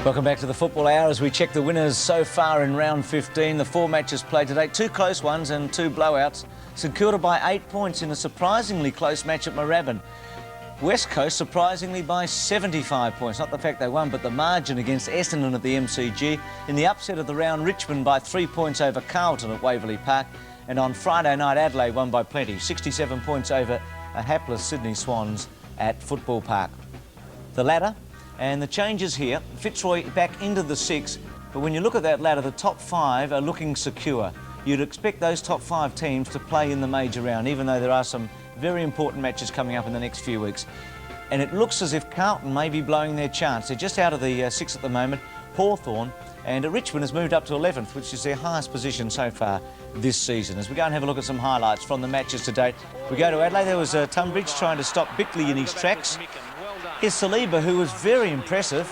Welcome back to the Football Hour as we check the winners so far in round 15. The 4 matches played today, 2 close ones and 2 blowouts. St Kilda by 8 points in a surprisingly close match at Moorabbin. West Coast surprisingly by 75 points. Not the fact they won, but the margin against Essendon at the MCG. In the upset of the round, Richmond by 3 points over Carlton at Waverley Park. And on Friday night, Adelaide won by plenty, 67 points over a hapless Sydney Swans at Football Park. The ladder. And the changes here, Fitzroy back into the 6, but when you look at that ladder, the top 5 are looking secure. You'd expect those top 5 teams to play in the major round, even though there are some very important matches coming up in the next few weeks. And it looks as if Carlton may be blowing their chance. They're just out of the 6 at the moment, Hawthorn, and Richmond has moved up to 11th, which is their highest position so far this season. As we go and have a look at some highlights from the matches to date, we go to Adelaide. There was Tunbridge trying to stop Bickley in his tracks. Here's Saliba, who was very impressive.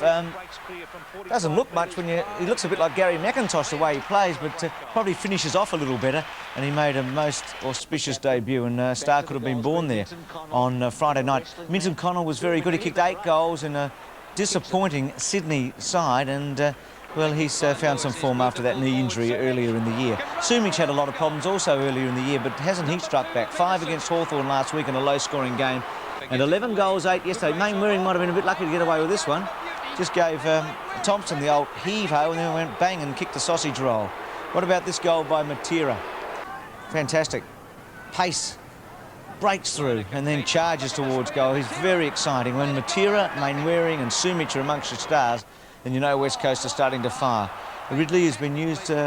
Doesn't look much when he looks a bit like Gary McIntosh the way he plays, but probably finishes off a little better. And he made a most auspicious debut, and Star could have been born there on Friday night. Minton Connell was very good. He kicked 8 goals in a disappointing Sydney side, and well, he's found some form after that knee injury earlier in the year. Sumich had a lot of problems also earlier in the year, but hasn't he struck back? 5 against Hawthorn last week in a low-scoring game. And 11 goals, 8 yesterday. Mainwaring might have been a bit lucky to get away with this one. Just gave Thompson the old heave-ho and then went bang and kicked the sausage roll. What about this goal by Matera? Fantastic. Pace, breaks through and then charges towards goal. He's very exciting. When Matera, Mainwaring and Sumich are amongst the stars, then you know West Coast are starting to fire. Ridley has been used in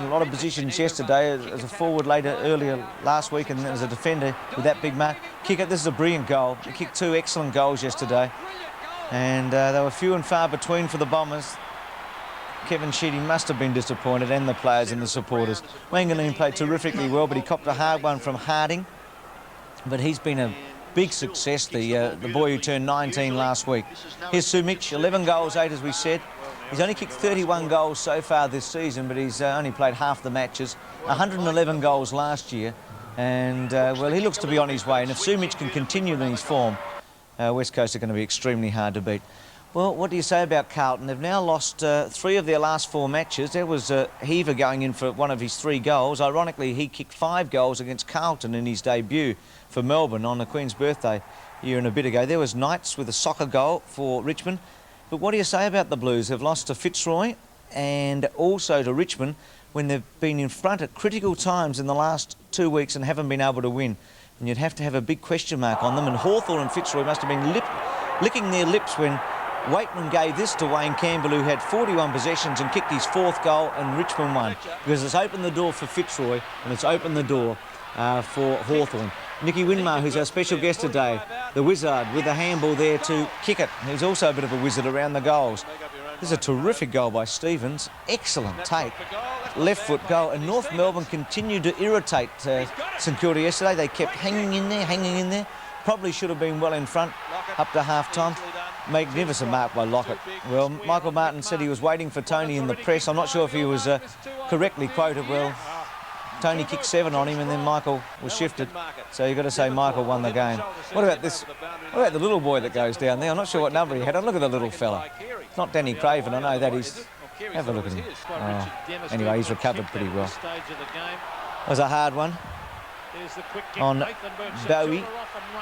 a lot of positions yesterday as a forward earlier last week, and then as a defender with that big mark. Kick it, this is a brilliant goal. He kicked 2 excellent goals yesterday, and they were few and far between for the Bombers. Kevin Sheedy must have been disappointed, and the players and the supporters. Wanganeen played terrifically well, but he copped a hard one from Harding. But he's been a big success, the boy who turned 19 last week. Here's Sumich, 11 goals, 8 as we said. He's only kicked 31 goals so far this season, but he's only played half the matches. 111 goals last year, and well, he looks to be on his way. And if Sumich can continue in his form, West Coast are going to be extremely hard to beat. Well, what do you say about Carlton? They've now lost 3 of their last 4 matches. There was Heaver going in for one of his 3 goals. Ironically, he kicked 5 goals against Carlton in his debut for Melbourne on the Queen's birthday a year and a bit ago. There was Knights with a soccer goal for Richmond. But what do you say about the Blues? They've lost to Fitzroy and also to Richmond when they've been in front at critical times in the last 2 weeks and haven't been able to win. And you'd have to have a big question mark on them. And Hawthorn and Fitzroy must have been licking their lips when Waitman gave this to Wayne Campbell, who had 41 possessions and kicked his 4th goal, and Richmond won. Because it's opened the door for Fitzroy and it's opened the door for Hawthorn. Nicky Winmar, who's our special guest today, the wizard with the handball there to kick it. He's also a bit of a wizard around the goals. This is a terrific goal by Stevens. Excellent take. Left foot goal. And North Melbourne continued to irritate St Kilda yesterday. They kept hanging in there. Probably should have been well in front up to half-time. Magnificent mark by Lockett. Well, Michael Martin said he was waiting for Tony in the press. I'm not sure if he was correctly quoted. Well, Tony kicked 7 on him and then Michael was shifted. So you've got to say Michael won the game. What about this? What about the little boy that goes down there? I'm not sure what number he had. Look at the little fella. It's not Danny Craven, I know that. He's... Have a look at him. Oh. Anyway, he's recovered pretty well. That was a hard one on Bowie.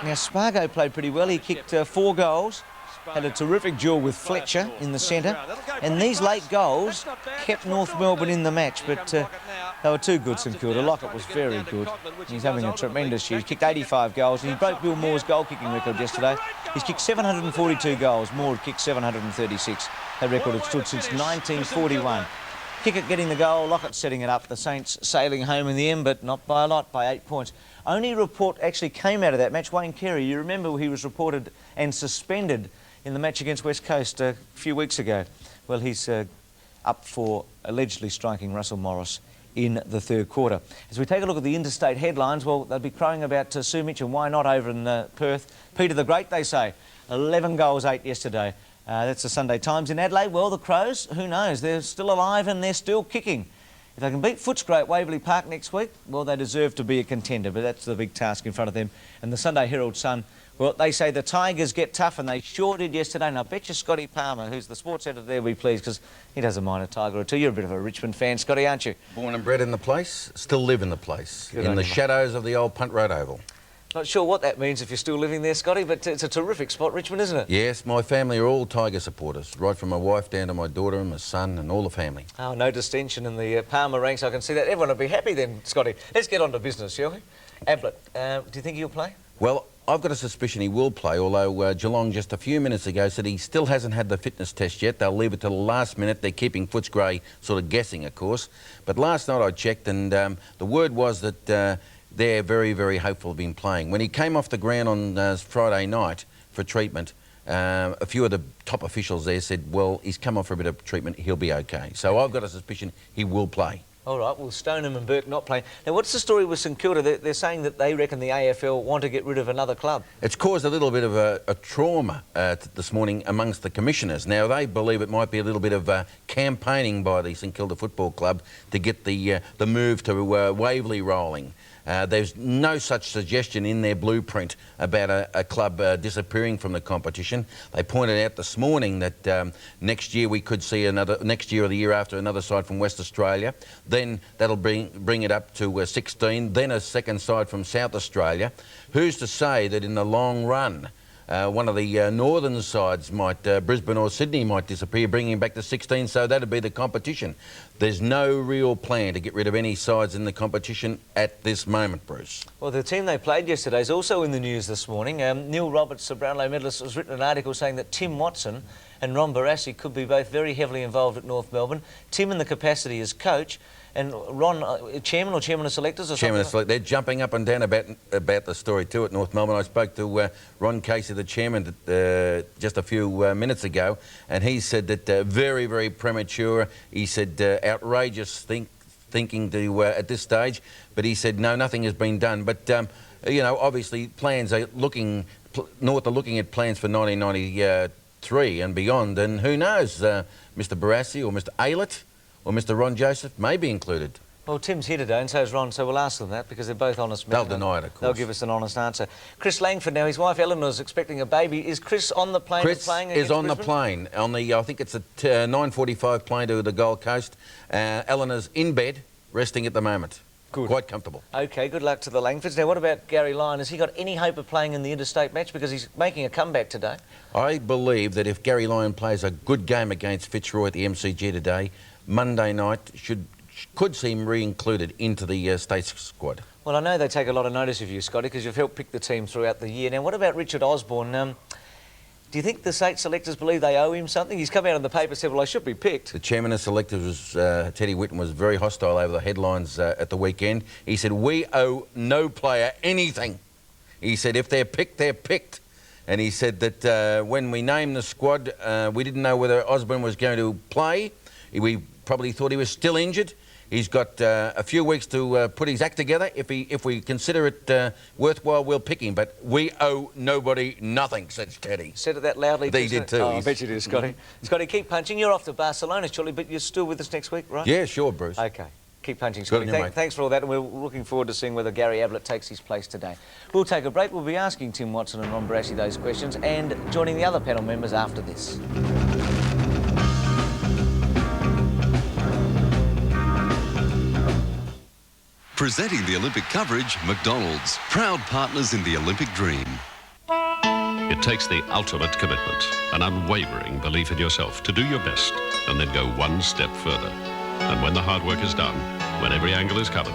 Now, Spargo played pretty well. He kicked 4 goals. Had a terrific duel with Fletcher in the centre. And these late goals kept North Melbourne in the match, but they were too good, St Kilda. Lockett was very good. He's having a tremendous year. He kicked 85 goals, and he broke Bill Moore's goal-kicking record yesterday. He's kicked 742 goals. Moore had kicked 736. That record had stood since 1941. Kickett getting the goal, Lockett setting it up. The Saints sailing home in the end, but not by a lot, by 8 points. Only report actually came out of that match. Wayne Carey, you remember he was reported and suspended in the match against West Coast a few weeks ago. Well, he's up for allegedly striking Russell Morris in the 3rd quarter. As we take a look at the interstate headlines, well, they'll be crowing about Sumich and why not over in Perth. Peter the Great, they say. 11 goals, 8 yesterday. That's the Sunday Times. In Adelaide, well, the Crows, who knows? They're still alive and they're still kicking. If they can beat Footscray at Waverley Park next week, well, they deserve to be a contender, but that's the big task in front of them. And the Sunday Herald Sun, well, they say the Tigers get tough, and they sure did yesterday. And I bet you Scotty Palmer, who's the sports editor there, will be pleased, because he doesn't mind a Tiger or two. You're a bit of a Richmond fan, Scotty, aren't you? Born and bred in the place, still live in the place, Good in the on you, shadows of the old Punt Road Oval. Not sure what that means if you're still living there, Scotty, but it's a terrific spot, Richmond, isn't it? Yes, my family are all Tiger supporters, right from my wife down to my daughter and my son and all the family. Oh, no distension in the Palmer ranks. I can see that. Everyone will be happy then, Scotty. Let's get on to business, shall we? Ablett, do you think he'll play? Well, I've got a suspicion he will play, although Geelong just a few minutes ago said he still hasn't had the fitness test yet. They'll leave it till the last minute. They're keeping Footscray sort of guessing, of course. But last night I checked, and the word was that they're very, very hopeful of him playing. When he came off the ground on Friday night for treatment, a few of the top officials there said, well, he's come off for a bit of treatment, he'll be okay. So I've got a suspicion he will play. All right, well, Stoneham and Burke not playing. Now, what's the story with St Kilda? They're saying that they reckon the AFL want to get rid of another club. It's caused a little bit of a trauma this morning amongst the commissioners. Now, they believe it might be a little bit of campaigning by the St Kilda Football Club to get the move to Waverley rolling. There's no such suggestion in their blueprint about a club disappearing from the competition. They pointed out this morning that next year we could see next year or the year after, another side from West Australia. Then that'll bring it up to 16, then a second side from South Australia. Who's to say that in the long run, one of the northern sides might, Brisbane or Sydney might disappear, bringing back to 16, so that'd be the competition. There's no real plan to get rid of any sides in the competition at this moment, Bruce. Well, the team they played yesterday is also in the news this morning. Neil Roberts, the Brownlow medalist, has written an article saying that Tim Watson and Ron Barassi could be both very heavily involved at North Melbourne. Tim in the capacity as coach, and Ron, chairman of selectors or chairman something? They're jumping up and down about the story too at North Melbourne. I spoke to Ron Casey, the chairman, just a few minutes ago, and he said that very, very premature. He said outrageous thinking to at this stage, but he said no, nothing has been done. But you know, obviously plans are looking. North are looking at plans for 1993 and beyond, and who knows, Mr. Barassi or Mr. Aylett or Mr. Ron Joseph may be included. Well, Tim's here today, and so is Ron, so we'll ask them that, because they're both honest men. They'll deny it, of course. They'll give us an honest answer. Chris Langford now, his wife Eleanor's expecting a baby. Is Chris on the plane Chris playing is on Brisbane? the plane, on the, I think it's a 9:45 plane to the Gold Coast. Eleanor's in bed, resting at the moment. Good. Quite comfortable. OK, good luck to the Langfords. Now, what about Gary Lyon? Has he got any hope of playing in the Interstate match? Because he's making a comeback today. I believe that if Gary Lyon plays a good game against Fitzroy at the MCG today, Monday night could see him re-included into the States squad. Well, I know they take a lot of notice of you, Scotty, because you've helped pick the team throughout the year. Now, what about Richard Osborne? Do you think the state selectors believe they owe him something? He's come out in the paper and said, well, I should be picked. The chairman of selectors, was, Teddy Whitten, was very hostile over the headlines at the weekend. He said, we owe no player anything. He said, if they're picked, they're picked. And he said that when we named the squad, we didn't know whether Osborne was going to play. We probably thought he was still injured. He's got a few weeks to put his act together. If we consider it worthwhile, we'll pick him. But we owe nobody nothing, said Teddy. Said it that loudly? He did too. Oh, I bet you did, Scotty. Scotty, keep punching. You're off to Barcelona shortly, but you're still with us next week, right? Yeah, sure, Bruce. OK. Keep punching, Scotty. Good on you, mate. Thanks for all that, and we're looking forward to seeing whether Gary Ablett takes his place today. We'll take a break. We'll be asking Tim Watson and Ron Barassi those questions, and joining the other panel members after this. Presenting the Olympic coverage, McDonald's, proud partners in the Olympic dream. It takes the ultimate commitment, an unwavering belief in yourself to do your best and then go one step further. And when the hard work is done, when every angle is covered,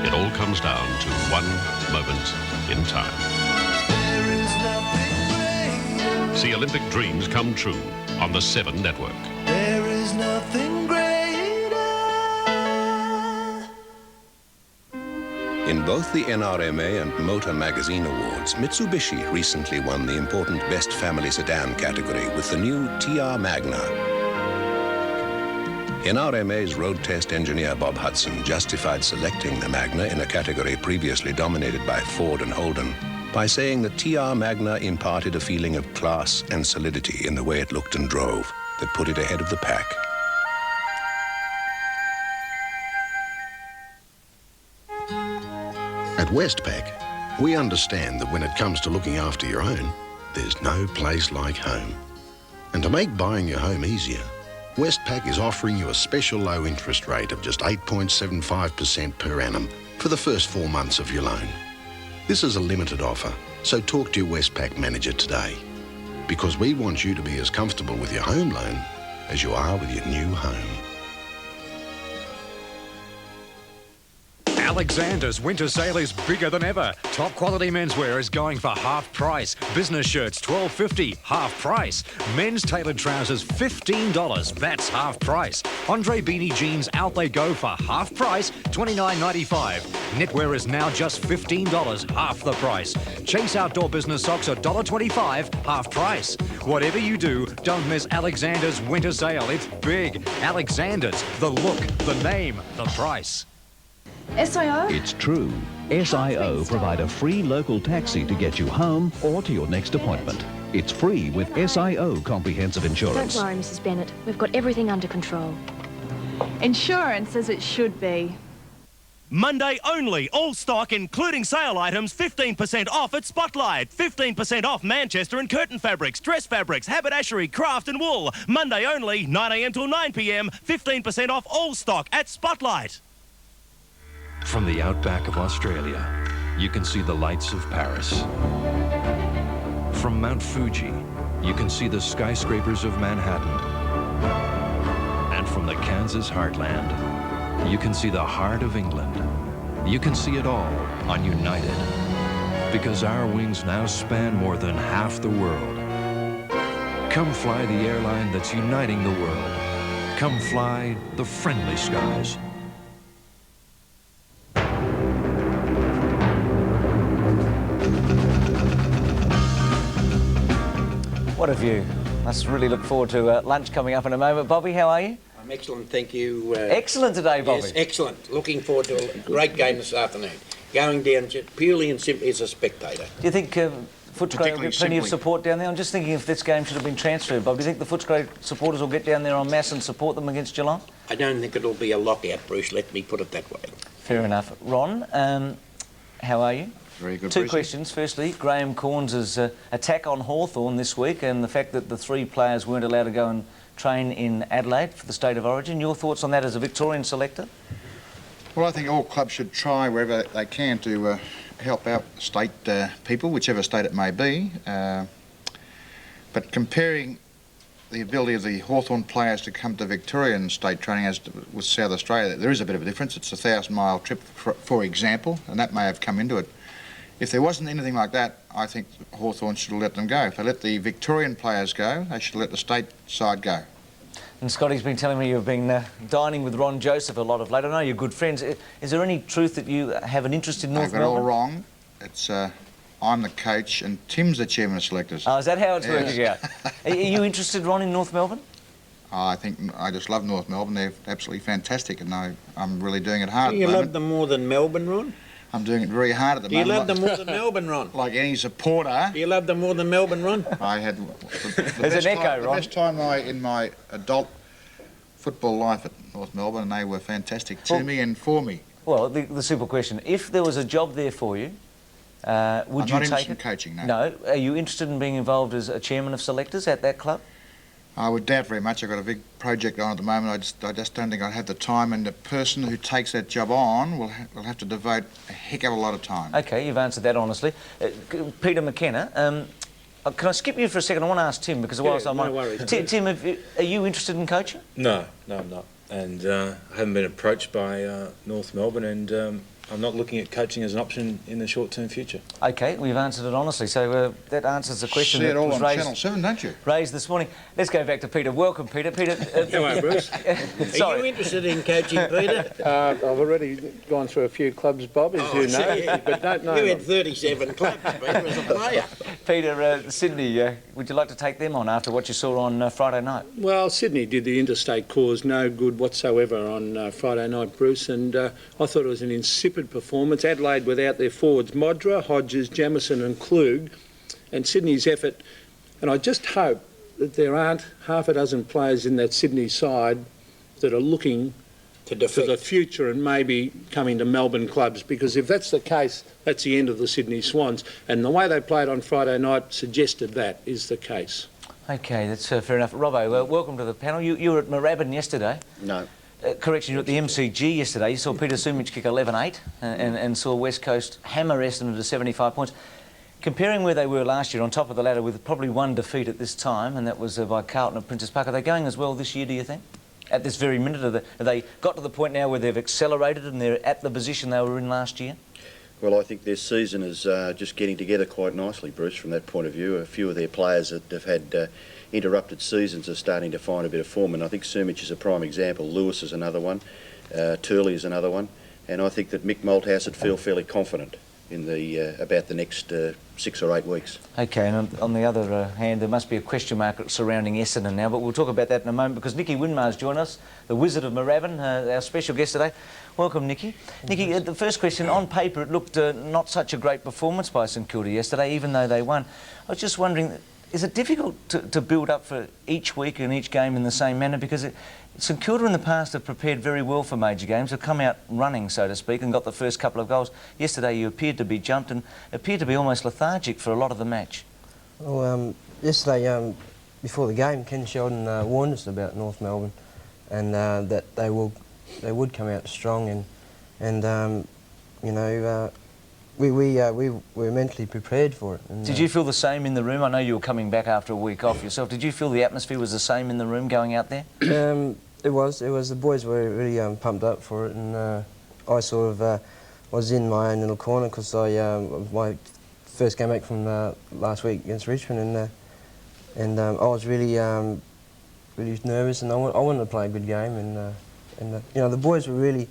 it all comes down to one moment in time. See Olympic dreams come true on the 7 Network. There is nothing greater. In both the NRMA and Motor Magazine Awards, Mitsubishi recently won the important Best Family Sedan category with the new TR Magna. NRMA's road test engineer Bob Hudson justified selecting the Magna in a category previously dominated by Ford and Holden by saying the TR Magna imparted a feeling of class and solidity in the way it looked and drove that put it ahead of the pack. At Westpac, we understand that when it comes to looking after your own, there's no place like home. And to make buying your home easier, Westpac is offering you a special low interest rate of just 8.75% per annum for the first 4 months of your loan. This is a limited offer, so talk to your Westpac manager today, because we want you to be as comfortable with your home loan as you are with your new home. Alexander's winter sale is bigger than ever. Top quality menswear is going for half price. Business shirts $12.50, half price. Men's tailored trousers $15, that's half price. Andre beanie jeans out they go for half price, $29.95. Knitwear is now just $15, half the price. Chase outdoor business socks are $1.25, half price. Whatever you do, don't miss Alexander's winter sale. It's big. Alexander's, the look, the name, the price. SIO? It's true. SIO provide a free local taxi to get you home or to your next appointment. It's free with SIO comprehensive insurance. Don't worry, Mrs. Bennett. We've got everything under control. Insurance as it should be. Monday only, all stock including sale items 15% off at Spotlight. 15% off Manchester and curtain fabrics, dress fabrics, haberdashery, craft and wool. Monday only, 9 a.m. till 9 p.m. 15% off all stock at Spotlight. From the outback of Australia, you can see the lights of Paris. From Mount Fuji, you can see the skyscrapers of Manhattan. And from the Kansas heartland, you can see the heart of England. You can see it all on United, because our wings now span more than half the world. Come fly the airline that's uniting the world. Come fly the friendly skies. What a view. Let's really look forward to lunch coming up in a moment. Bobby, how are you? I'm excellent, thank you. Excellent today, Bobby. Yes, excellent. Looking forward to a great game this afternoon. Going down purely and simply as a spectator. Do you think Footscray will get plenty of support down there? I'm just thinking if this game should have been transferred, Bob. Do you think the Footscray supporters will get down there en masse and support them against Geelong? I don't think it'll be a lockout, Bruce. Let me put it that way. Fair enough. Ron, how are you? Very good, Two Bruce. questions. Firstly, Graham Corns' attack on Hawthorn this week and the fact that the 3 players weren't allowed to go and train in Adelaide for the State of Origin. Your thoughts on that as a Victorian selector? Well, I think all clubs should try wherever they can to help out state people, whichever state it may be. But comparing the ability of the Hawthorn players to come to Victorian state training as with South Australia, there is a bit of a difference. It's a 1,000-mile trip, for example, and that may have come into it. If there wasn't anything like that, I think Hawthorn should have let them go. If they let the Victorian players go, they should let the state side go. And Scotty's been telling me you've been dining with Ron Joseph a lot of late. I know you're good friends. Is there any truth that you have an interest in North Melbourne? I've got it all wrong. It's I'm the coach and Tim's the chairman of selectors. Oh, is that how it's working out? Are you interested, Ron, in North Melbourne? I think I just love North Melbourne. They're absolutely fantastic, and I'm really doing it hard. Do you love them more than Melbourne, Ron? I'm doing it very hard at the moment. Do you love them more than Melbourne, Ron? Like any supporter. Do you love them more than Melbourne, Ron? I had There's an echo, Ron. The best time in my adult football life at North Melbourne, and they were fantastic to me and for me. Well, the simple question, if there was a job there for you, would you take it? I'm not interested in coaching, no. No. Are you interested in being involved as a chairman of selectors at that club? I would doubt very much. I've got a big project on at the moment. I just don't think I'd have the time, and the person who takes that job on will have to devote a heck of a lot of time. OK, you've answered that honestly. Peter McKenna, can I skip you for a second? I want to ask Tim, because whilst I'm on... No worries. Tim, are you interested in coaching? No, I'm not. And I haven't been approached by North Melbourne, and I'm not looking at coaching as an option in the short-term future. OK, we've answered it honestly, so that answers the question See it that all was on Channel 7, don't you? raised this morning. Let's go back to Peter. Welcome, Peter. Peter, Hello, Bruce. Are you interested in coaching, Peter? I've already gone through a few clubs, Bob, as you know, yeah. but don't know You them. had 37 clubs, Peter, as a player. Peter, Sydney, would you like to take them on after what you saw on Friday night? Well, Sydney did the Interstate cause no good whatsoever on Friday night, Bruce, and I thought it was an insipid performance. Adelaide without their forwards, Modra, Hodges, Jamieson and Klug, and Sydney's effort. And I just hope that there aren't half a dozen players in that Sydney side that are looking for the future and maybe coming to Melbourne clubs, because if that's the case, that's the end of the Sydney Swans, and the way they played on Friday night suggested that is the case. OK, that's fair enough. Robbo, welcome to the panel. You were at Moorabbin yesterday. No. Correction, you were at the MCG yesterday. You saw Peter Sumich kick 11-8 and saw West Coast hammer Essendon to 75 points. Comparing where they were last year, on top of the ladder with probably one defeat at this time, and that was by Carlton at Princess Park, are they going as well this year, do you think? At this very minute, have they got to the point now where they've accelerated and they're at the position they were in last year? Well, I think their season is just getting together quite nicely, Bruce, from that point of view. A few of their players that have had interrupted seasons are starting to find a bit of form, and I think Sumich is a prime example. Lewis is another one. Turley is another one. And I think that Mick Malthouse would feel fairly confident in about the next 6 or 8 weeks. OK, and on the other hand, there must be a question mark surrounding Essendon now, but we'll talk about that in a moment because Nicky Winmar's joined us, the Wizard of Moorabbin, our special guest today. Welcome, Nicky. Nicky, the first question, on paper it looked not such a great performance by St Kilda yesterday, even though they won. I was just wondering, is it difficult to build up for each week and each game in the same manner? Because St Kilda in the past have prepared very well for major games, have come out running, so to speak, and got the first couple of goals. Yesterday you appeared to be jumped and appeared to be almost lethargic for a lot of the match. Well, yesterday, before the game, Ken Sheldon warned us about North Melbourne and that they would come out strong and you know, we were mentally prepared for it. And, did you feel the same in the room? I know you were coming back after a week off yourself. Did you feel the atmosphere was the same in the room going out there? It was. The boys were really pumped up for it, and I sort of was in my own little corner because my first game back from last week against Richmond, and I was really nervous, and I wanted to play a good game, and you know, the boys were really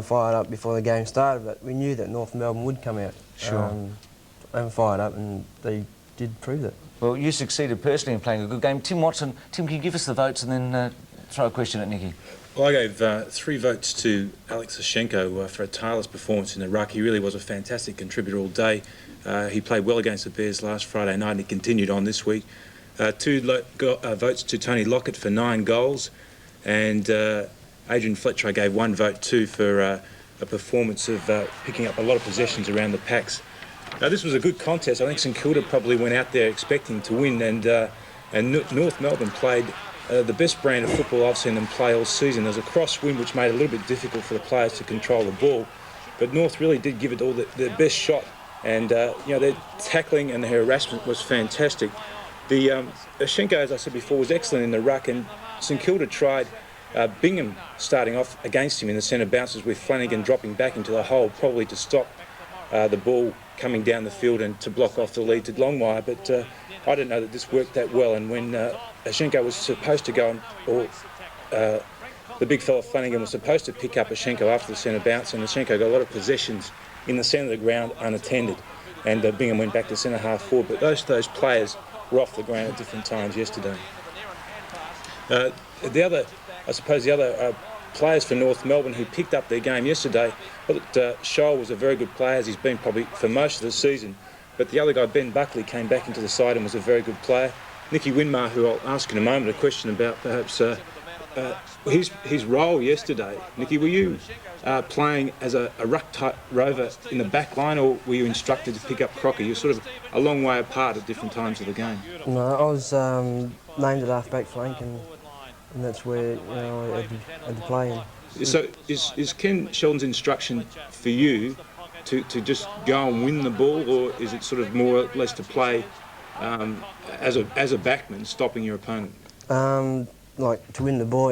fired up before the game started, but we knew that North Melbourne would come out and fired up, and they did prove that. Well, you succeeded personally in playing a good game. Tim Watson, Tim, can you give us the votes and then throw a question at Nicky? Well, I gave 3 votes to Alex Oshenko for a tireless performance in the ruck. He really was a fantastic contributor all day. He played well against the Bears last Friday night and he continued on this week. 2 votes to Tony Lockett for 9 goals, and Adrian Fletcher I gave 1 vote to for a performance of picking up a lot of possessions around the packs. Now, this was a good contest. I think St Kilda probably went out there expecting to win, and North Melbourne played the best brand of football I've seen them play all season. There was a crosswind which made it a little bit difficult for the players to control the ball, but North really did give it all their best shot, and you know, their tackling and their harassment was fantastic. The Oshenko, as I said before, was excellent in the ruck, and St Kilda tried Bingham starting off against him in the centre bounces with Flanagan dropping back into the hole, probably to stop the ball coming down the field and to block off the lead to Longmire, but I didn't know that this worked that well, and when Oshenko was supposed to go, the big fella Flanagan was supposed to pick up Oshenko after the centre bounce, and Oshenko got a lot of possessions in the centre of the ground unattended, and Bingham went back to centre half forward, but those players were off the ground at different times yesterday. I suppose the other players for North Melbourne who picked up their game yesterday, well, Scholl was a very good player, as he's been probably for most of the season, but the other guy, Ben Buckley, came back into the side and was a very good player. Nicky Winmar, who I'll ask in a moment a question about perhaps his role yesterday. Nicky, were you playing as a ruck-type rover in the back line, or were you instructed to pick up Crocker? You're sort of a long way apart at different times of the game. No, I was named at half-back flank, and that's where, you know, I had to play in. So is Ken Sheldon's instruction for you to just go and win the ball, or is it sort of more or less to play as a backman, stopping your opponent? Like to win the ball,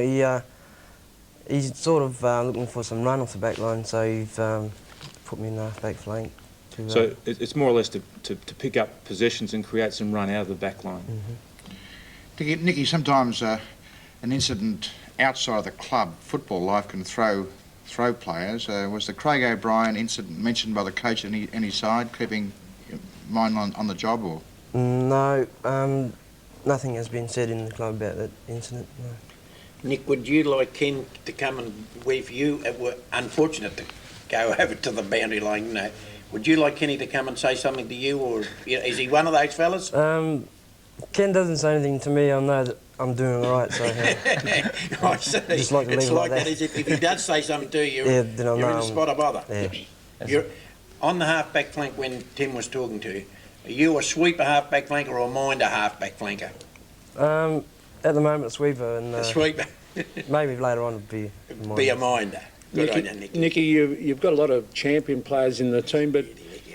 he's sort of looking for some run off the back line, so he's put me in the half-back flank. So it's more or less to pick up possessions and create some run out of the back line. Mm-hmm. Nicky, sometimes an incident outside of the club football life can throw players. Was the Craig O'Brien incident mentioned by the coach at any side, keeping mind on the job, or? No, nothing has been said in the club about that incident, no. Nick, would you like Ken to come and, where for you, it were unfortunate to go over to the boundary line, you know, would you like Kenny to come and say something to you, or is he one of those fellas? Ken doesn't say anything to me. I'm doing all right. So I see. just like to leave It's it like like that. As if he does say something to you, Yeah, then I'll you're in know a spot of bother. Yeah. You're on the half-back flank when Tim was talking to you. Are you a sweeper half-back flanker or a minder half-back flanker? At the moment, a sweeper, and A sweeper. maybe later on it'll be a minder. Be a minder. Good on you, Nicky. Nicky, you've got a lot of champion players in the team, but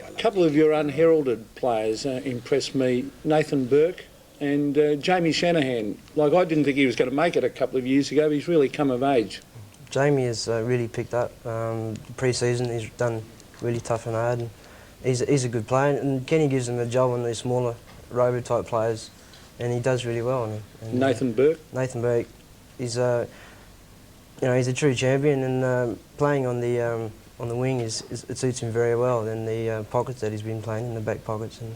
a couple of your unheralded players impressed me. Nathan Burke and Jamie Shanahan. Like, I didn't think he was going to make it a couple of years ago, but he's really come of age. Jamie has really picked up. Pre-season, he's done really tough and hard, and he's a good player. And Kenny gives him a job on these smaller robo-type players, and he does really well on him. And, Nathan Burke? Nathan Burke, he's he's a true champion, and playing on the wing it suits him very well. And the pockets that he's been playing in the back pockets and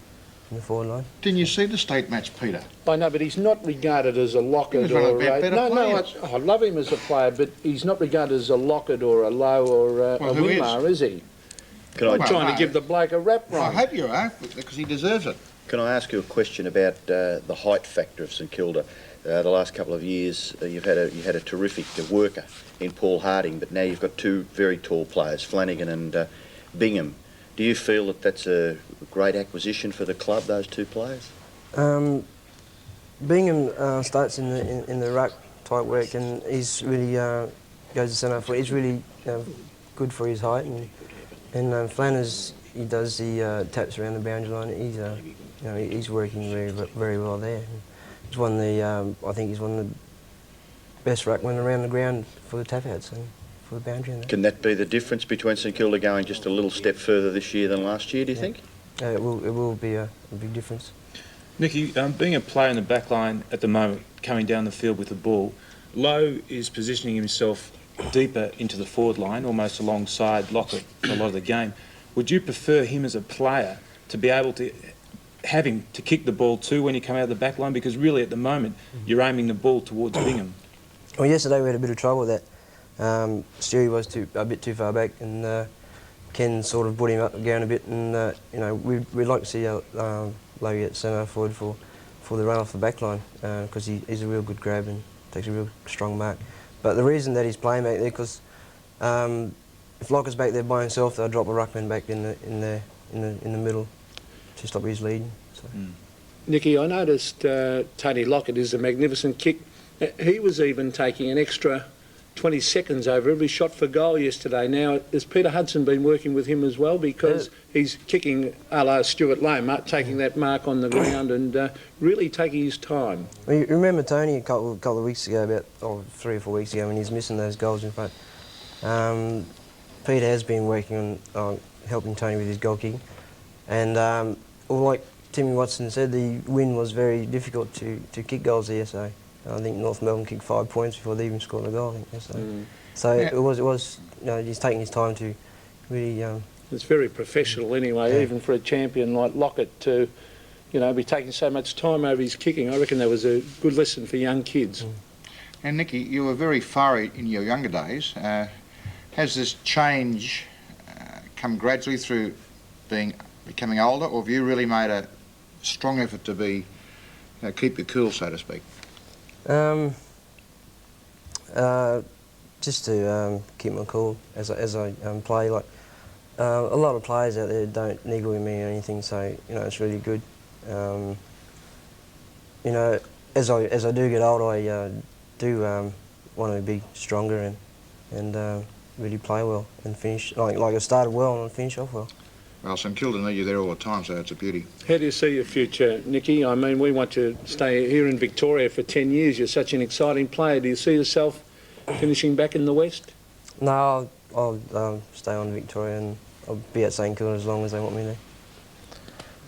in the forward line. Didn't you see the state match, Peter? I know, but he's not regarded as a Lockett or I love him as a player, but he's not regarded as a Lockett or a Lowe or a Winmar, is he? I'm trying to give the bloke a rap right. I hope you are, because he deserves it. Can I ask you a question about the height factor of St Kilda? The last couple of years, you've had a terrific worker in Paul Harding, but now you've got two very tall players, Flanagan and Bingham. Do you feel that that's a great acquisition for the club, those two players? Bingham starts in the ruck type work, and he's really goes to centre forward. He's really good for his height, and Flanners, he does the taps around the boundary line. He's working very well there. He's one of the I think he's one of the best ruckmen around the ground for the tap outs and for the boundary. And that. Can that be the difference between St Kilda going just a little step further this year than last year, do you think? It will be a big difference. Nicky, being a player in the back line at the moment, coming down the field with the ball, Lowe is positioning himself deeper into the forward line, almost alongside Lockett for a lot of the game. Would you prefer him as a player to be able to have him to kick the ball too when you come out of the back line? Because really at the moment you're aiming the ball towards Bingham. Well, yesterday we had a bit of trouble with that. Stewie was a bit too far back, and Ken sort of brought him up again a bit, and we'd like to see Lowe get centre forward for the run off the back line, because he's a real good grab and takes a real strong mark. But the reason that he's playing back there, because if Locket's back there by himself, they'll drop a ruckman back in the middle to stop his lead. So. Nicky, I noticed Tony Lockett is a magnificent kick. He was even taking an extra 20 seconds over every shot for goal yesterday. Now, has Peter Hudson been working with him as well? Because he's kicking a la Stuart Lowe, taking that mark on the ground and really taking his time. Well, you remember Tony a couple of weeks ago, about 3 or 4 weeks ago, when he's missing those goals in front. Peter has been working on helping Tony with his goal kicking. And like Timmy Watson said, the win was very difficult to kick goals there, so I think North Melbourne kicked 5 points before they even scored a goal, I think, yesterday. So yeah. it was he's taking his time to really... It's very professional anyway, even for a champion like Lockett to, be taking so much time over his kicking. I reckon that was a good lesson for young kids. And Nicky, you were very fiery in your younger days. Has this change come gradually through becoming older, or have you really made a strong effort to keep your cool, so to speak? Just to keep my cool as I play. Like a lot of players out there don't niggle with me or anything, so it's really good. As I do get older, I do want to be stronger and really play well and finish like I started well and finish off well. Well, St Kilda need you there all the time, so it's a beauty. How do you see your future, Nicky? I mean, we want to stay here in Victoria for 10 years. You're such an exciting player. Do you see yourself finishing back in the West? No, I'll stay on Victoria, and I'll be at St Kilda as long as they want me there.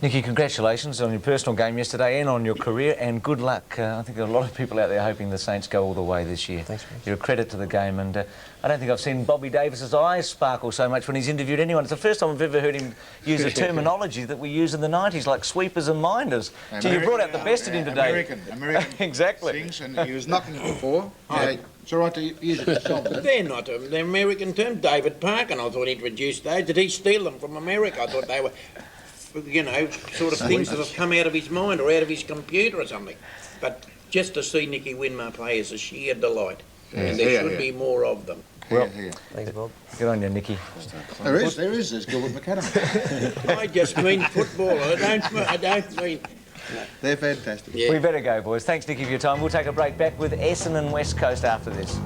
Nicky, congratulations on your personal game yesterday and on your career, and good luck. I think there are a lot of people out there hoping the Saints go all the way this year. Thanks, mate. You're a credit to the game, and I don't think I've seen Bobby Davis's eyes sparkle so much when he's interviewed anyone. It's the first time I've ever heard him use a terminology that we used in the 90s, like sweepers and minders. Gee, you brought out the best in him today. American exactly. Things, and he was knocking it before. It's all right to use it yourself. They're not the American term. David Parkin, I thought, introduced those. Did he steal them from America? I thought they were... sort of things that have come out of his mind or out of his computer or something. But just to see Nicky Winmar play is a sheer delight. And there Yeah, should yeah. be more of them. Well, Thanks, Bob. good on you, Nicky. There is. There's Gilbert McAdam. I just mean football. I don't mean... They're fantastic. We better go, boys. Thanks, Nicky, for your time. We'll take a break back with Essendon West Coast after this.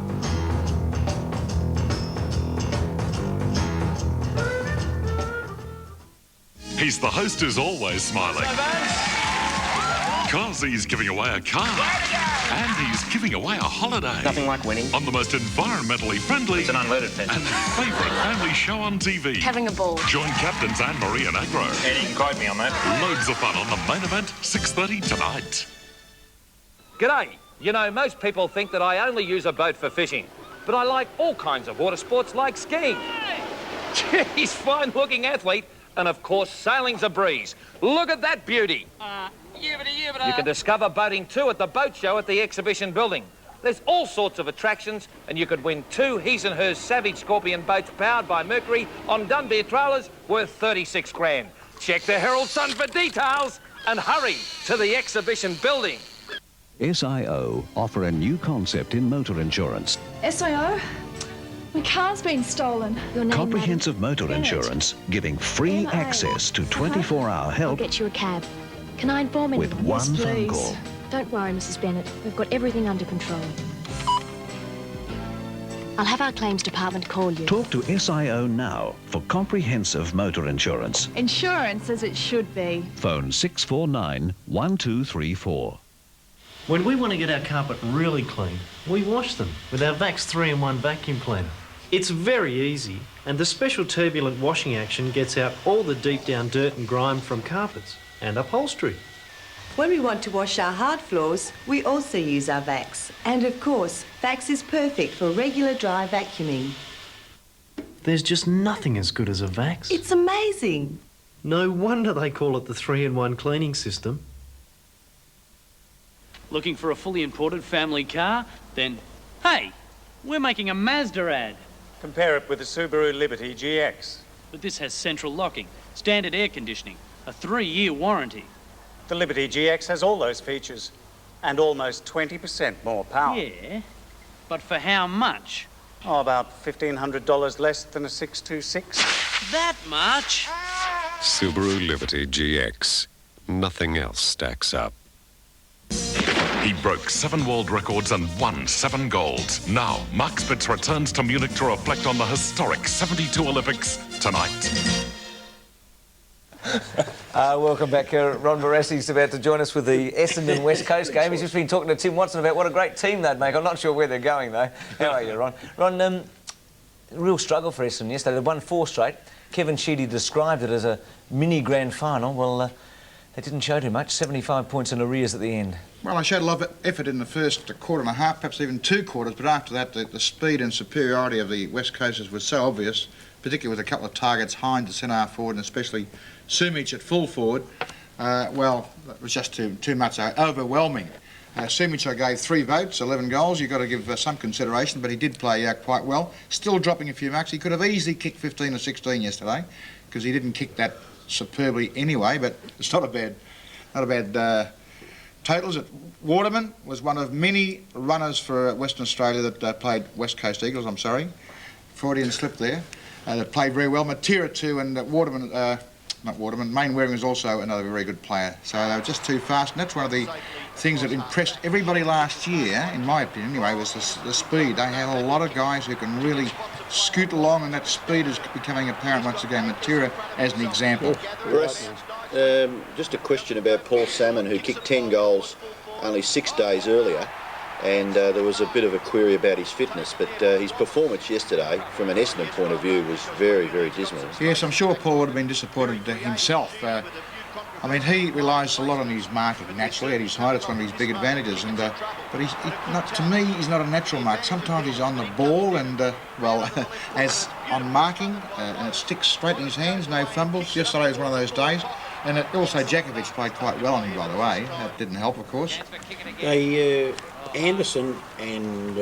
He's the host who's always smiling. Because he's giving away a car. And he's giving away a holiday. Nothing like winning. On the most environmentally friendly... It's an unloaded pencil. ...and favourite family show on TV. Having a ball. Join Captains Anne-Marie and Agro. And you can quote me on that. Loads of fun on the main event, 6:30 tonight. G'day. You know, most people think that I only use a boat for fishing. But I like all kinds of water sports like skiing. He's fine-looking athlete. And, of course, sailing's a breeze. Look at that beauty. You can discover boating too at the boat show at the exhibition building. There's all sorts of attractions, and you could win 2 His and Hers Savage Scorpion boats powered by Mercury on Dunbeer trailers worth 36 grand. Check the Herald Sun for details and hurry to the exhibition building. SIO offer a new concept in motor insurance. SIO? My car's been stolen. Your name, Comprehensive motor Bennett. insurance giving free access to 24-hour I'll help get you a cab. Can I inform anyone? with one phone call. Don't worry, Mrs. Bennett. We've got everything under control. I'll have our claims department call you. Talk to SIO now for comprehensive motor insurance. Insurance as it should be. Phone 649 1234. When we want to get our carpet really clean, we wash them with our Vax 3-in-1 vacuum cleaner. It's very easy, and the special turbulent washing action gets out all the deep down dirt and grime from carpets and upholstery. When we want to wash our hard floors, we also use our Vax. And of course, Vax is perfect for regular dry vacuuming. There's just nothing as good as a Vax. It's amazing. No wonder they call it the 3-in-1 cleaning system. Looking for a fully imported family car? Then, hey, we're making a Mazda ad. Compare it with the Subaru Liberty GX. But this has central locking, standard air conditioning, a 3-year warranty. The Liberty GX has all those features and almost 20% more power. Yeah, but for how much? Oh, about $1,500 less than a 626. That much? Subaru Liberty GX. Nothing else stacks up. He broke 7 world records and won 7 golds. Now, Mark Spitz returns to Munich to reflect on the historic 72 Olympics tonight. Welcome back. Ron Barassi's about to join us with the Essendon West Coast game. He's just been talking to Tim Watson about what a great team they'd make. I'm not sure where they're going, though. How are you, Ron? Ron, real struggle for Essendon yesterday. They won 4 straight. Kevin Sheedy described it as a mini grand final. Well, they didn't show too much. 75 points in arrears at the end. Well, I showed a lot of effort in the first quarter and a half, perhaps even 2 quarters, but after that, the speed and superiority of the West Coasters was so obvious, particularly with a couple of targets, Hind, the centre forward, and especially Sumich at full forward. Well, it was just too much, overwhelming. Sumich, I gave 3 votes, 11 goals. You've got to give some consideration, but he did play quite well. Still dropping a few marks. He could have easily kicked 15 or 16 yesterday, because he didn't kick that superbly anyway, but it's not a bad totals. Waterman was one of many runners for Western Australia that played West Coast Eagles, I'm sorry. Freudian slip there. That played very well. Matera too, and Waterman, not Waterman, Main Waring was also another very good player. So they were just too fast, and that's one of the things that impressed everybody last year, in my opinion anyway, was the speed. They have a lot of guys who can really scoot along, and that speed is becoming apparent once again. Matera as an example. Bruce, just a question about Paul Salmon, who kicked 10 goals only 6 days earlier, and there was a bit of a query about his fitness, but his performance yesterday, from an Essendon point of view, was very, very dismal. Yes, I'm sure Paul would have been disappointed himself. I mean, he relies a lot on his marking naturally at his height. It's one of his big advantages. And but to me, he's not a natural mark. Sometimes he's on the ball and well, as on marking, and it sticks straight in his hands. No fumbles. Yesterday was one of those days. And also Jakovic played quite well on him, by the way. That didn't help, of course. Anderson and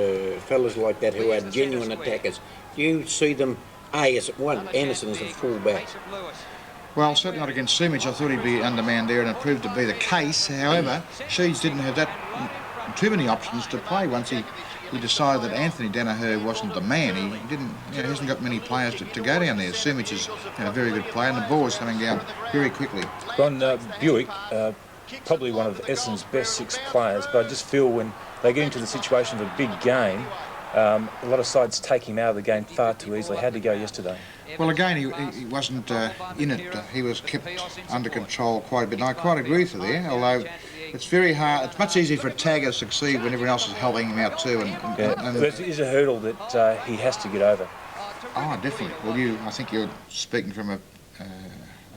fellas like that who are genuine attackers, do you see them, Anderson as a full-back? Well, certainly not against Sumich. I thought he'd be undermanned there, and it proved to be the case. However, Sheeds didn't have that too many options to play once he decided that Anthony Danaher wasn't the man. He didn't, he hasn't got many players to go down there. Sumic is a very good player, and the ball is coming down very quickly. Ron Buick, probably one of Essendon's best 6 players, but I just feel when they get into the situation of a big game, a lot of sides take him out of the game far too easily. How'd he go yesterday? Well, again, he wasn't in it. He was kept under control quite a bit, and I quite agree with you there, although it's very hard. It's much easier for a tagger to succeed when everyone else is helping him out too. But it is a hurdle that he has to get over. Oh, definitely. Well, I think you're speaking from a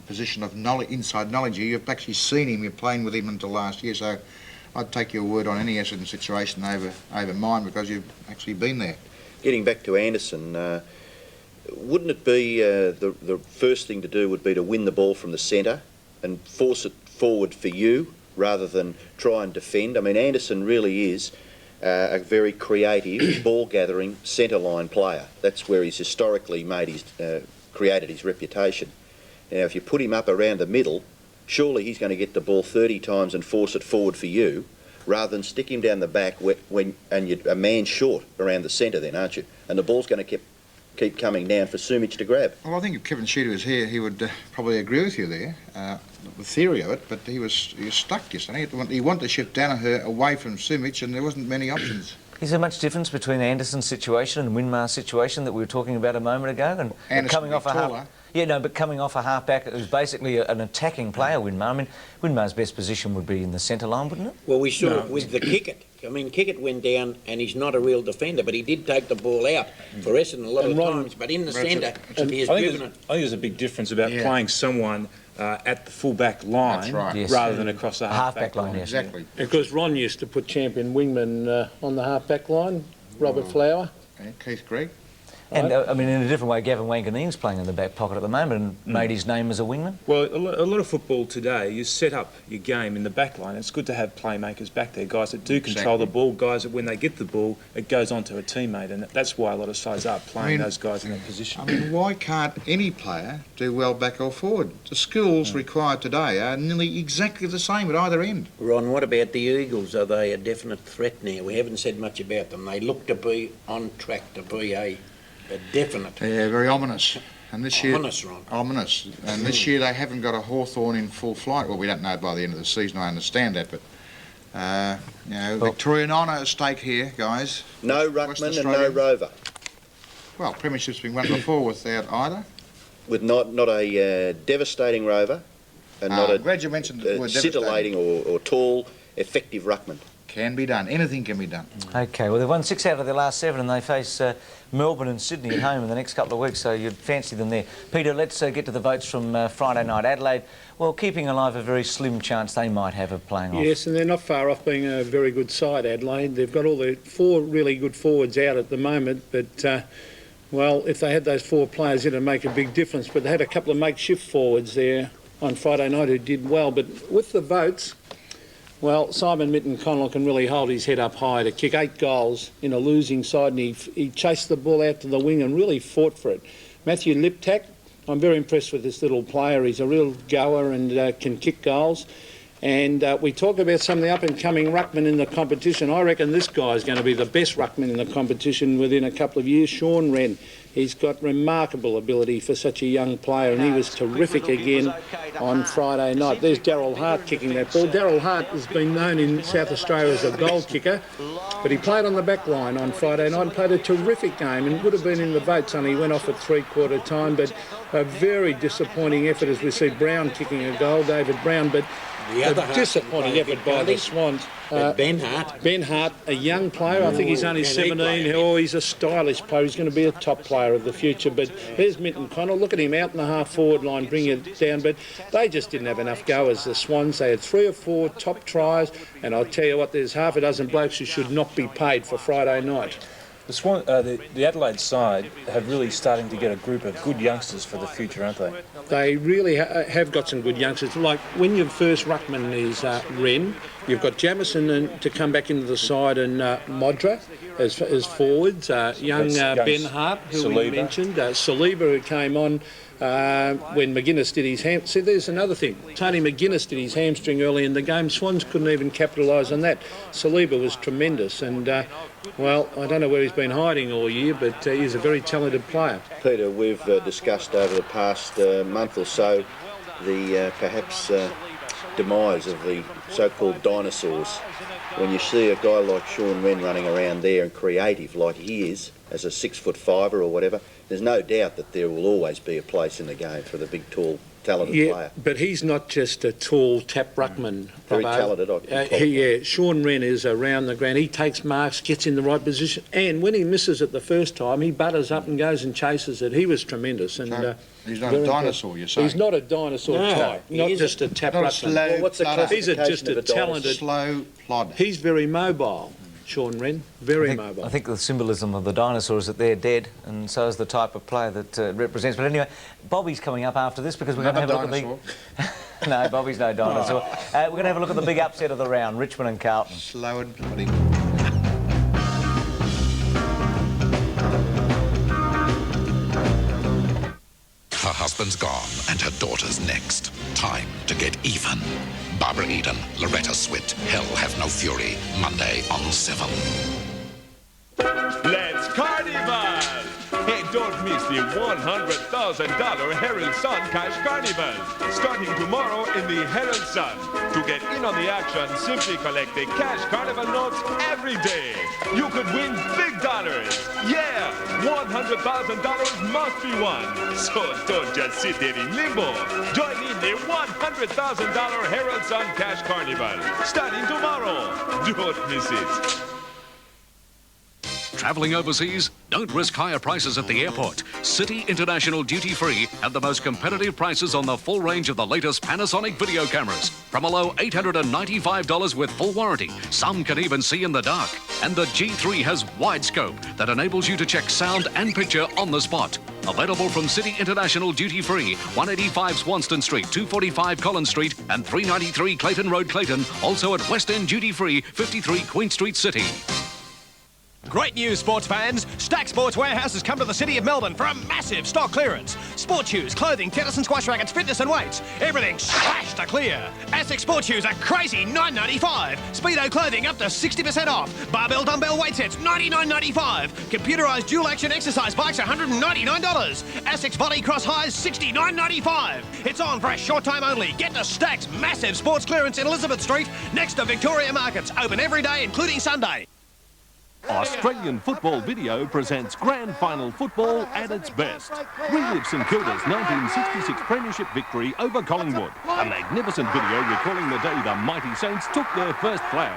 position of inside knowledge. You've actually seen him. You're playing with him until last year, so I'd take your word on any Essendon situation over mine because you've actually been there. Getting back to Anderson, wouldn't it be the first thing to do would be to win the ball from the centre and force it forward for you rather than try and defend? I mean, Anderson really is a very creative, ball-gathering centre-line player. That's where he's historically created his reputation. Now, if you put him up around the middle, surely he's going to get the ball 30 times and force it forward for you, rather than stick him down the back and you're a man short around the centre then, aren't you? And the ball's going to keep coming down for Sumic to grab. Well, I think if Kevin Sheeter was here, he would probably agree with you there, the theory of it, but he was stuck yesterday. He wanted to shift Danaher away from Sumic, and there wasn't many options. Is there much difference between Anderson's situation and Winmar's situation that we were talking about a moment ago? And coming off coming off a halfback who's basically an attacking player, Winmar. I mean, Winmar's best position would be in the centre line, wouldn't it? Well, we saw it with the Kickett. I mean, Kickett went down and he's not a real defender, but he did take the ball out for Essendon a lot of times. But in the centre, he has driven it. I think there's a big difference about playing someone at the full-back line rather than across the half-back line. Yes. Exactly. Because Ron used to put champion wingmen on the half-back line, Robert Flower. And Keith Gregg. And, I mean, in a different way, Gavin Wanganeen's playing in the back pocket at the moment and made his name as a wingman. Well, a lot of football today, you set up your game in the back line. It's good to have playmakers back there, guys that do control the ball, guys that when they get the ball, it goes on to a teammate, and that's why a lot of sides are playing those guys in that position. I mean, why can't any player do well back or forward? The skills required today are nearly exactly the same at either end. Ron, what about the Eagles? Are they a definite threat now? We haven't said much about them. They look to be on track to be a definite. Yeah, very ominous. And this year, ominous, Ron. Ominous. And this year they haven't got a Hawthorn in full flight. Well, we don't know by the end of the season. I understand that, but Victorian honour at stake here, guys. No ruckman and no rover. Well, premiership's been won before without either. With not a devastating rover, and not a glad you mentioned the word scintillating or tall, effective ruckman. Can be done. Anything can be done. OK, well, they've won 6 out of their last 7 and they face Melbourne and Sydney at home in the next couple of weeks, so you'd fancy them there. Peter, let's get to the votes from Friday night. Adelaide, well, keeping alive a very slim chance they might have of playing off. Yes, and they're not far off being a very good side, Adelaide. They've got all their 4 really good forwards out at the moment, but, well, if they had those 4 players, it'd make a big difference. But they had a couple of makeshift forwards there on Friday night who did well. But with the votes, well, Simon Mitten-Connell can really hold his head up high to kick 8 goals in a losing side, and he chased the ball out to the wing and really fought for it. Matthew Liptak, I'm very impressed with this little player. He's a real goer and can kick goals. And we talk about some of the up-and-coming ruckmen in the competition. I reckon this guy is going to be the best ruckman in the competition within a couple of years, Sean Wren. He's got remarkable ability for such a young player, and he was terrific again on Friday night. There's Daryl Hart kicking that ball. Daryl Hart has been known in South Australia as a goal kicker, but he played on the back line on Friday night and played a terrific game and would have been in the votes, only he went off at three-quarter time. But a very disappointing effort as we see Brown kicking a goal, David Brown, but a disappointing effort by the Swans. Ben Hart, a young player. I think he's only 17. Oh, he's a stylish player. He's going to be a top player of the future. But there's Mitten-Connell. Look at him out in the half-forward line, bring it down. But they just didn't have enough go as the Swans. They had 3 or 4 top tries. And I'll tell you what, there's half a dozen blokes who should not be paid for Friday night. The Adelaide side have really starting to get a group of good youngsters for the future, aren't they? They really have got some good youngsters. Like when your first ruckman is Wren, you've got Jamison to come back into the side and Modra. as forwards. Young Ben Hart, who we mentioned. Saliba, who came on when McGuinness did his ham. See, there's another thing. Tony McGuinness did his hamstring early in the game. Swans couldn't even capitalise on that. Saliba was tremendous, and well, I don't know where he's been hiding all year, but he's a very talented player. Peter, we've discussed over the past month or so the perhaps demise of the so-called dinosaurs. When you see a guy like Sean Wren running around there and creative like he is, as a 6'5" or whatever, there's no doubt that there will always be a place in the game for the big, tall, talented player. But he's not just a tall tap ruckman. Very talented. Sean Wren is around the ground. He takes marks, gets in the right position, and when he misses it the first time, he butters up and goes and chases it. He was tremendous. And he's not a dinosaur, you're saying? He's not a dinosaur type, not just a tap ruckman. What's the classification He's just a talented, slow plod. He's very mobile. Sean Wren, very mobile. I think the symbolism of the dinosaur is that they're dead, and so is the type of player that it represents. But anyway, Bobby's coming up after this because we're going to have a look at the... No, Bobby's no dinosaur. We're going to have a look at the big upset of the round, Richmond and Carlton. Slow and plodding. Her husband's gone and her daughter's next. Time to get even. Barbara Eden, Loretta Swit, Hell Have No Fury, Monday on 7. Let's Carnival! Hey, don't miss the $100,000 Herald Sun Cash Carnival, starting tomorrow in the Herald Sun. To get in on the action, simply collect the Cash Carnival notes every day. You could win big dollars. Yeah, $100,000 must be won. So don't just sit there in limbo. Join in the $100,000 Herald Sun Cash Carnival, starting tomorrow. Don't miss it. Travelling overseas? Don't risk higher prices at the airport. City International Duty Free have the most competitive prices on the full range of the latest Panasonic video cameras. From a low $895 with full warranty. Some can even see in the dark. And the G3 has wide scope that enables you to check sound and picture on the spot. Available from City International Duty Free, 185 Swanston Street, 245 Collins Street and 393 Clayton Road, Clayton. Also at West End Duty Free, 53 Queen Street, City. Great news, sports fans! Stack Sports Warehouse has come to the City of Melbourne for a massive stock clearance. Sports shoes, clothing, tennis and squash rackets, fitness and weights. Everything slashed to clear. ASIC sports shoes are crazy $9.95. Speedo clothing up to 60% off. Barbell dumbbell weight sets $99.95. Computerised dual action exercise bikes $199. ASIC's volley cross highs $69.95. It's on for a short time only. Get to Stack's massive sports clearance in Elizabeth Street next to Victoria Markets. Open every day including Sunday. Australian Football Video presents Grand Final football at its best. Relive St Kilda's 1966 Premiership victory over Collingwood. A magnificent video recalling the day the Mighty Saints took their first flag.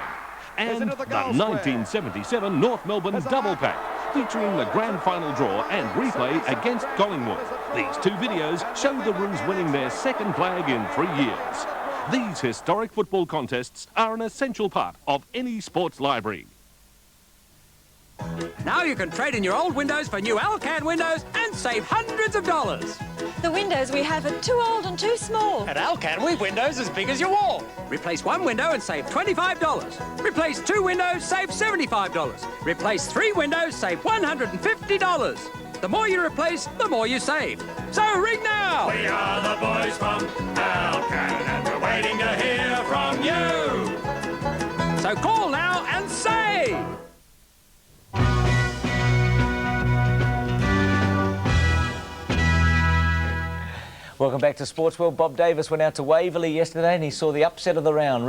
And the 1977 North Melbourne double pack, featuring the Grand Final draw and replay against Collingwood. These two videos show the Roos winning their second flag in 3 years. These historic football contests are an essential part of any sports library. Now you can trade in your old windows for new Alcan windows and save hundreds of dollars. The windows we have are too old and too small. At Alcan, we've windows as big as your wall. Replace one window and save $25. Replace two windows, save $75. Replace three windows, save $150. The more you replace, the more you save. So ring now! We are the boys from Alcan and we're waiting to hear from you. So call now and save! Welcome back to Sportsworld. Bob Davis went out to Waverley yesterday and he saw the upset of the round.